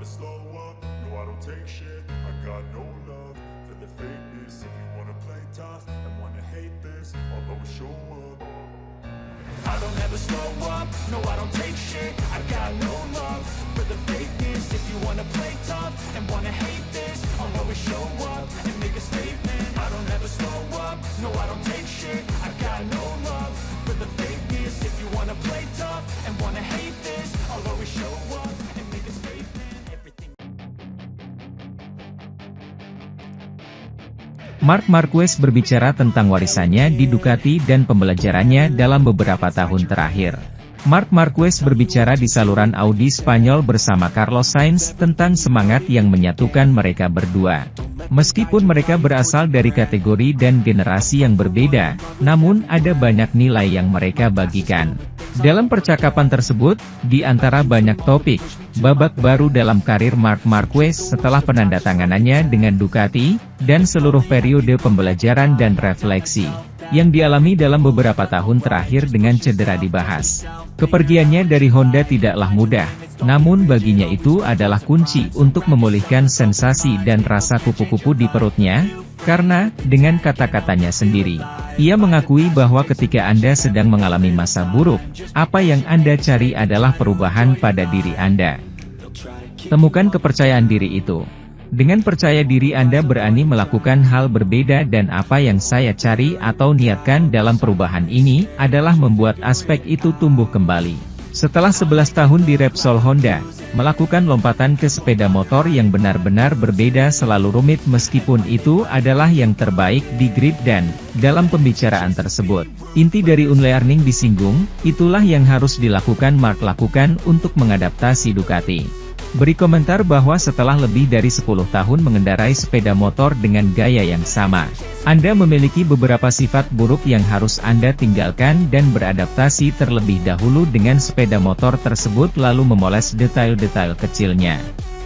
never slow up, no I don't take shit. I got no love for the fakeness. If you wanna play tough and wanna hate this, I'll always show up. I don't ever slow up, no I don't take shit. I got no love for the fakeness. If you wanna play tough and wanna hate this, I'll always show up and make a statement. I don't ever slow up, no I don't take shit. I got no love for the fakeness. If you wanna play tough and wanna hate this, I'll always show up and make a statement. Everything. Marc Marquez berbicara tentang warisannya di Ducati dan pembelajarannya dalam beberapa tahun terakhir. Marc Marquez berbicara di saluran Audi Spanyol bersama Carlos Sainz tentang semangat yang menyatukan mereka berdua. Meskipun mereka berasal dari kategori dan generasi yang berbeda, namun ada banyak nilai yang mereka bagikan. Dalam percakapan tersebut, di antara banyak topik, babak baru dalam karir Marc Marquez setelah penandatanganannya dengan Ducati, dan seluruh periode pembelajaran dan refleksi yang dialami dalam beberapa tahun terakhir dengan cedera dibahas. Kepergiannya dari Honda tidaklah mudah, namun baginya itu adalah kunci untuk memulihkan sensasi dan rasa kupu-kupu di perutnya, karena, dengan kata-katanya sendiri, ia mengakui bahwa ketika Anda sedang mengalami masa buruk, apa yang Anda cari adalah perubahan pada diri Anda. Temukan kepercayaan diri itu. Dengan percaya diri Anda berani melakukan hal berbeda dan apa yang saya cari atau niatkan dalam perubahan ini, adalah membuat aspek itu tumbuh kembali. Setelah 11 tahun di Repsol Honda, melakukan lompatan ke sepeda motor yang benar-benar berbeda selalu rumit meskipun itu adalah yang terbaik di grid dan, dalam pembicaraan tersebut, inti dari unlearning disinggung, itulah yang harus dilakukan Marc lakukan untuk mengadaptasi Ducati. Beri komentar bahwa setelah lebih dari 10 tahun mengendarai sepeda motor dengan gaya yang sama, Anda memiliki beberapa sifat buruk yang harus Anda tinggalkan dan beradaptasi terlebih dahulu dengan sepeda motor tersebut lalu memoles detail-detail kecilnya.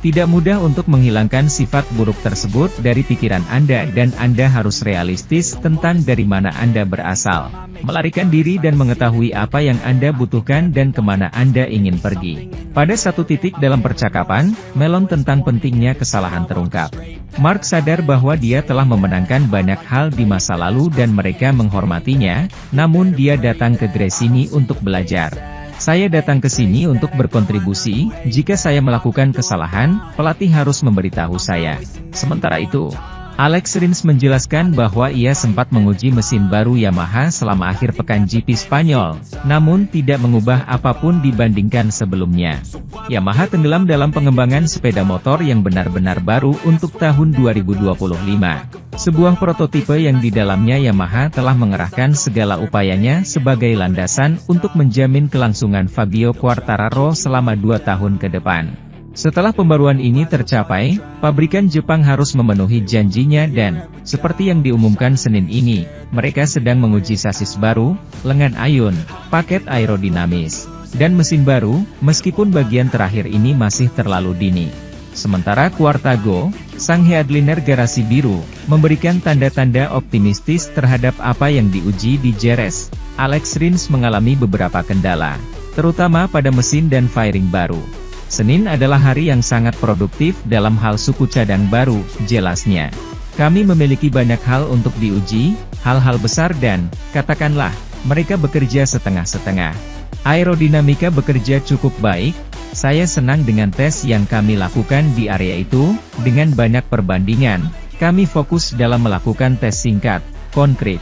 Tidak mudah untuk menghilangkan sifat buruk tersebut dari pikiran Anda dan Anda harus realistis tentang dari mana Anda berasal, melarikan diri dan mengetahui apa yang Anda butuhkan dan kemana Anda ingin pergi. Pada satu titik dalam percakapan, Melon tentang pentingnya kesalahan terungkap. Marc sadar bahwa dia telah memenangkan banyak hal di masa lalu dan mereka menghormatinya, namun dia datang ke Gresini untuk belajar. Saya datang ke sini untuk berkontribusi, jika saya melakukan kesalahan, pelatih harus memberitahu saya. Sementara itu, Alex Rins menjelaskan bahwa ia sempat menguji mesin baru Yamaha selama akhir pekan GP Spanyol, namun tidak mengubah apapun dibandingkan sebelumnya. Yamaha tenggelam dalam pengembangan sepeda motor yang benar-benar baru untuk tahun 2025. Sebuah prototipe yang di dalamnya Yamaha telah mengerahkan segala upayanya sebagai landasan untuk menjamin kelangsungan Fabio Quartararo selama 2 tahun ke depan. Setelah pembaruan ini tercapai, pabrikan Jepang harus memenuhi janjinya dan, seperti yang diumumkan Senin ini, mereka sedang menguji sasis baru, lengan ayun, paket aerodinamis, dan mesin baru, meskipun bagian terakhir ini masih terlalu dini. Sementara Quartararo, sang headliner garasi biru, memberikan tanda-tanda optimistis terhadap apa yang diuji di Jerez. Alex Rins mengalami beberapa kendala, terutama pada mesin dan fairing baru. Senin adalah hari yang sangat produktif dalam hal suku cadang baru, jelasnya. Kami memiliki banyak hal untuk diuji, hal-hal besar dan, katakanlah, mereka bekerja setengah-setengah. Aerodinamika bekerja cukup baik. Saya senang dengan tes yang kami lakukan di area itu, dengan banyak perbandingan, kami fokus dalam melakukan tes singkat, konkret.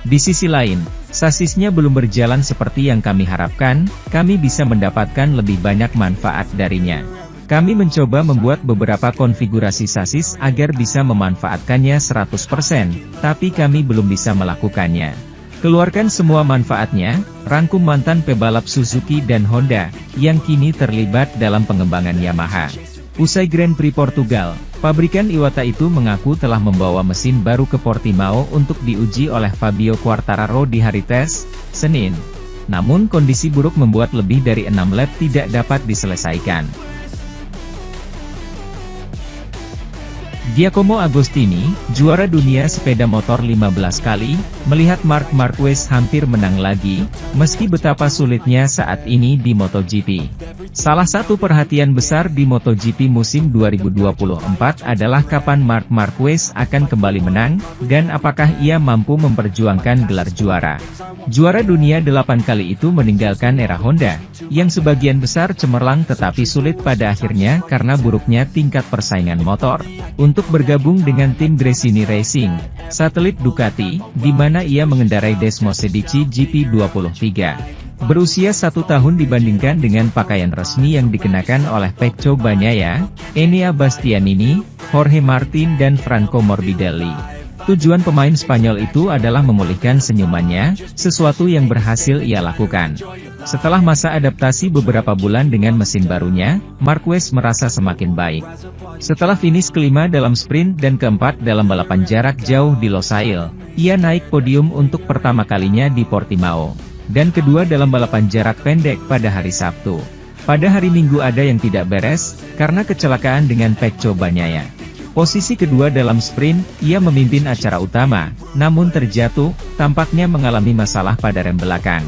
Di sisi lain, sasisnya belum berjalan seperti yang kami harapkan, kami bisa mendapatkan lebih banyak manfaat darinya. Kami mencoba membuat beberapa konfigurasi sasis agar bisa memanfaatkannya 100%, tapi kami belum bisa melakukannya. Keluarkan semua manfaatnya, rangkum mantan pebalap Suzuki dan Honda, yang kini terlibat dalam pengembangan Yamaha. Usai Grand Prix Portugal, pabrikan Iwata itu mengaku telah membawa mesin baru ke Portimao untuk diuji oleh Fabio Quartararo di hari tes, Senin. Namun kondisi buruk membuat lebih dari 6 lap tidak dapat diselesaikan. Giacomo Agostini, juara dunia sepeda motor 15 kali, melihat Marc Marquez hampir menang lagi, meski betapa sulitnya saat ini di MotoGP. Salah satu perhatian besar di MotoGP musim 2024 adalah kapan Marc Marquez akan kembali menang, dan apakah ia mampu memperjuangkan gelar juara. Juara dunia 8 kali itu meninggalkan era Honda, yang sebagian besar cemerlang tetapi sulit pada akhirnya karena buruknya tingkat persaingan motor. Untuk bergabung dengan tim Gresini Racing, satelit Ducati, di mana ia mengendarai Desmosedici GP23. Berusia 1 tahun dibandingkan dengan pakaian resmi yang dikenakan oleh Pecco Bagnaia, Enea Bastianini, Jorge Martin dan Franco Morbidelli. Tujuan pemain Spanyol itu adalah memulihkan senyumannya, sesuatu yang berhasil ia lakukan. Setelah masa adaptasi beberapa bulan dengan mesin barunya, Marquez merasa semakin baik. Setelah finish kelima dalam sprint dan keempat dalam balapan jarak jauh di Losail, ia naik podium untuk pertama kalinya di Portimao, dan kedua dalam balapan jarak pendek pada hari Sabtu. Pada hari Minggu ada yang tidak beres, karena kecelakaan dengan Pecco Bagnaia. Posisi kedua dalam sprint, ia memimpin acara utama, namun terjatuh, tampaknya mengalami masalah pada rem belakang.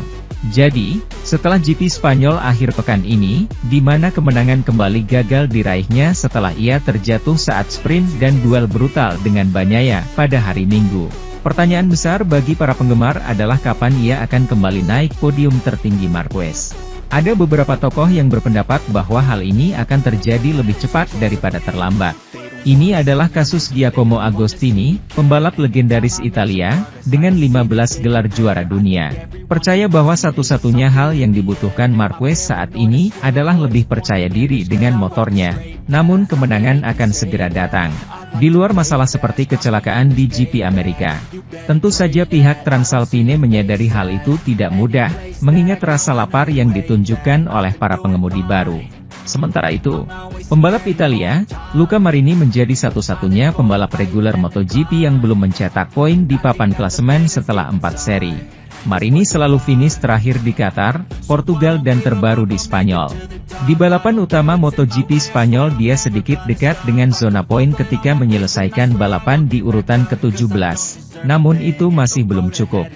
Jadi, setelah GP Spanyol akhir pekan ini, di mana kemenangan kembali gagal diraihnya setelah ia terjatuh saat sprint dan duel brutal dengan Bagnaia pada hari Minggu. Pertanyaan besar bagi para penggemar adalah kapan ia akan kembali naik podium tertinggi Marquez. Ada beberapa tokoh yang berpendapat bahwa hal ini akan terjadi lebih cepat daripada terlambat. Ini adalah kasus Giacomo Agostini, pembalap legendaris Italia, dengan 15 gelar juara dunia. Percaya bahwa satu-satunya hal yang dibutuhkan Marquez saat ini, adalah lebih percaya diri dengan motornya, namun kemenangan akan segera datang. Di luar masalah seperti kecelakaan di GP Amerika. Tentu saja pihak Transalpine menyadari hal itu tidak mudah, mengingat rasa lapar yang ditunjukkan oleh para pengemudi baru. Sementara itu, pembalap Italia, Luca Marini menjadi satu-satunya pembalap reguler MotoGP yang belum mencetak poin di papan klasemen setelah 4 seri. Marini selalu finish terakhir di Qatar, Portugal dan terbaru di Spanyol. Di balapan utama MotoGP Spanyol dia sedikit dekat dengan zona poin ketika menyelesaikan balapan di urutan ke-17, namun itu masih belum cukup.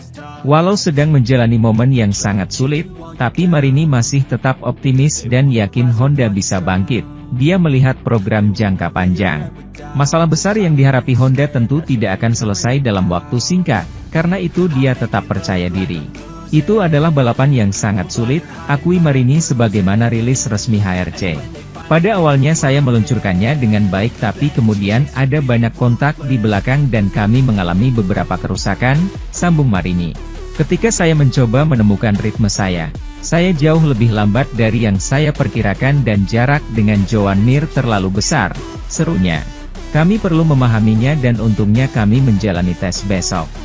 Walau sedang menjalani momen yang sangat sulit, tapi Marini masih tetap optimis dan yakin Honda bisa bangkit. Dia melihat program jangka panjang. Masalah besar yang dihadapi Honda tentu tidak akan selesai dalam waktu singkat, karena itu dia tetap percaya diri. Itu adalah balapan yang sangat sulit, akui Marini sebagaimana rilis resmi HRC. Pada awalnya saya meluncurkannya dengan baik tapi kemudian ada banyak kontak di belakang dan kami mengalami beberapa kerusakan, sambung Marini. Ketika saya mencoba menemukan ritme saya jauh lebih lambat dari yang saya perkirakan dan jarak dengan Joan Mir terlalu besar, serunya. Kami perlu memahaminya dan untungnya kami menjalani tes besok.